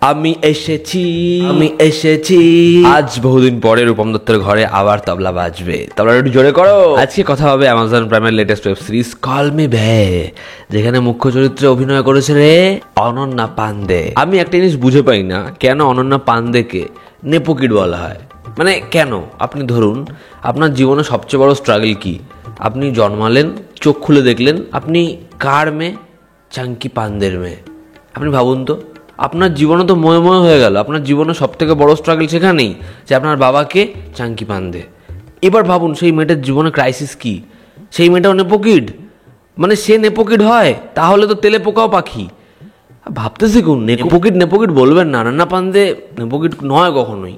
আমি এসেছি আজ বহুদিন পরে রূপম দত্তের ঘরে আবার তবলা বাজবে। তবলা একটু জোরে করো। আজকে কথা হবে অ্যামাজন প্রাইমের latest web series call me বে, যেখানে মুখ্য চরিত্রে অভিনয় করেছে রে অনন্যা পান্ডে। আমি একটা জিনিস বুঝে পাই না, কেন অনন্যা পান্ডেকে নেপোকিড বলা হয়। মানে কেন? আপনি ধরুন, আপনার জীবনে সবচেয়ে বড় স্ট্রাগল কি? আপনি জন্মালেন, চোখ খুলে দেখলেন আপনি কার মেয়ে? চাঙ্কি পান্ডের মেয়ে। আপনি ভাবুন তো, আপনার জীবনে তো ময়ময় হয়ে গেল। আপনার জীবনে সব থেকে বড় স্ট্রাগল সেখানেই যে আপনার বাবাকে চাঙ্কি পান্ডে। এবার ভাবুন সেই মেয়েটার জীবনে ক্রাইসিস কি? সেই মেয়েটাও নেপোকিড। মানে সে নেপোকিড হয় তাহলে তো তেলে পোকাও পাখি। ভাবতেছি কোন নেপোকিড বলবেন না, অনন্যা পান্ডে নেপোকিড নয় কখনোই।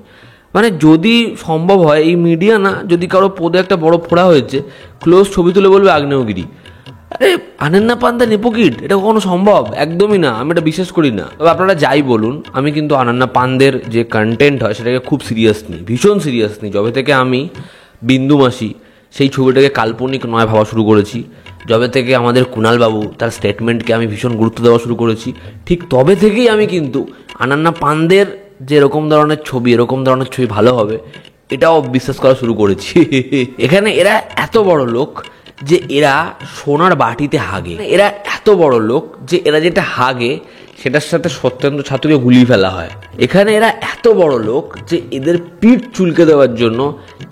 মানে যদি সম্ভব হয় এই মিডিয়া না, যদি কারো পদে একটা বড় ফোড়া হয়েছে, ক্লোজ ছবি তুলে বলবে আগ্নেয়গিরি। আরে অনন্যা পান্ডে নেপোকিড, এটা কখনো সম্ভব? একদমই না, আমি এটা বিশ্বাস করি না। তবে আপনারা যাই বলুন, আমি কিন্তু অনন্যা পান্ডের যে কন্টেন্ট হয় সেটাকে খুব সিরিয়াস নিই, ভীষণ সিরিয়াস নিই। যবে থেকে আমি বিন্দু মাসি সেই ছবিটাকে কাল্পনিক নয় ভাবা শুরু করেছি, যবে থেকে আমাদের কুণাল বাবু তার স্টেটমেন্টকে আমি ভীষণ গুরুত্ব দেওয়া শুরু করেছি, ঠিক তবে থেকেই আমি কিন্তু অনন্যা পান্ডের যে এরকম ধরনের ছবি ভালো হবে এটাও বিশ্বাস করা শুরু করেছি। এখানে এরা এত বড় লোক যে এরা সোনার বাটিতে হাগে। এরা এত বড় লোক যে এরা যেটা হাগে সেটার সাথে সত্যেন্দ্র ছাতুকে গুলিয়ে ফেলা হয়। এখানে এরা এত বড় লোক যে এদের পিঠ চুলকে দেওয়ার জন্য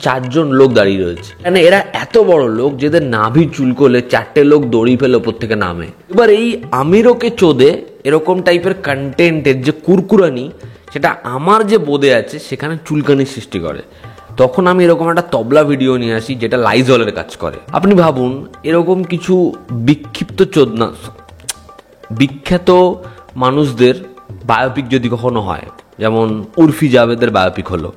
4 জন লোক দাঁড়িয়ে রয়েছে। এখানে এরা এত বড় লোক যেদের নাভি চুলকোলে 4টে লোক দড়ি ফেলে ওপর থেকে নামে। এবার এই আমিরকে চোদে এরকম টাইপের কন্টেন্টের যে কুরকুরানি, সেটা আমার যে বোধে আছে সেখানে চুলকানির সৃষ্টি করে। তখন আমি এরকম একটা তবলা ভিডিও নিয়ে আসি যেটা লাইজলের কাজ করে। আপনি ভাবুন, এরকম কিছু বিখ্যাত মানুষদের বায়োপিক যদি কখনো হয়, যেমন উর্ফি জাভেদের বায়োপিক হলো,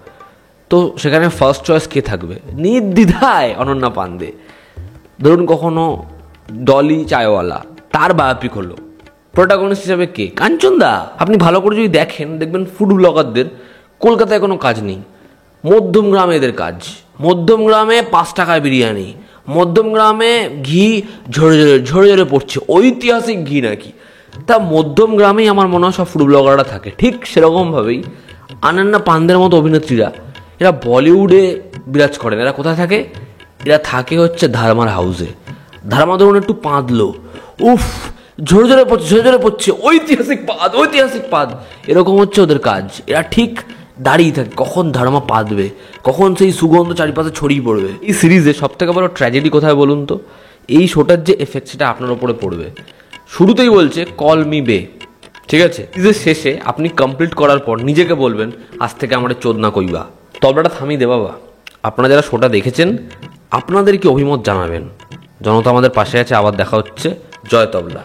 তো সেখানে ফার্স্ট চয়েস কে থাকবে? নির্দ্বিধায় অনন্যা পান্ডে। ধরুন কখনো ডলি চায়ওয়ালা, তার বায়োপিক হলো, প্রোটাগনিস্ট হিসাবে কে? কাঞ্চন দা। আপনি ভালো করে যদি দেখেন, দেখবেন ফুড ব্লগারদের কলকাতায় কোনো কাজ নেই, মধ্যম গ্রামে এদের কাজ। মধ্যম গ্রামে 5 টাকায় বিরিয়ানি, মধ্যম গ্রামে ঘি ঝরে ঝরে পড়ছে, ঐতিহাসিক ঘি নাকি। তা মধ্যম গ্রামেই আমার মনে হয় সব ফুড ব্লগাররা থাকে। ঠিক সেরকমভাবেই অনন্যা পান্ডের মতো অভিনেত্রীরা, এরা বলিউডে বিরাজ করেন। এরা কোথায় থাকে? এরা থাকে হচ্ছে ধারমার হাউসে। ধারমা ধরুন একটু পাঁদলো, উফ ঝরে ঝরে পড়ছে, ঐতিহাসিক পাদ, এরকম হচ্ছে ওদের কাজ। এরা ঠিক দাঁড়িয়ে থাকে কখন ধারমা পাতবে, কখন সেই সুগন্ধ চারিপাশে ছড়িয়ে পড়বে। এই সিরিজে সব থেকে বড় ট্র্যাজেডি কোথায় বলুন তো? এই শোটার যে এফেক্ট সেটা আপনার ওপরে পড়বে। শুরুতেই বলছে কল মি বে, ঠিক আছে? সিরিজের শেষে আপনি কমপ্লিট করার পর নিজেকে বলবেন আজ থেকে আমার চোদনা কইবা। তবলাটা থামিয়ে দে বাবা। আপনারা যারা শোটা দেখেছেন আপনাদের কি অভিমত জানাবেন। জনতা আমাদের পাশে আছে। আবার দেখা হচ্ছে। জয় তবলা।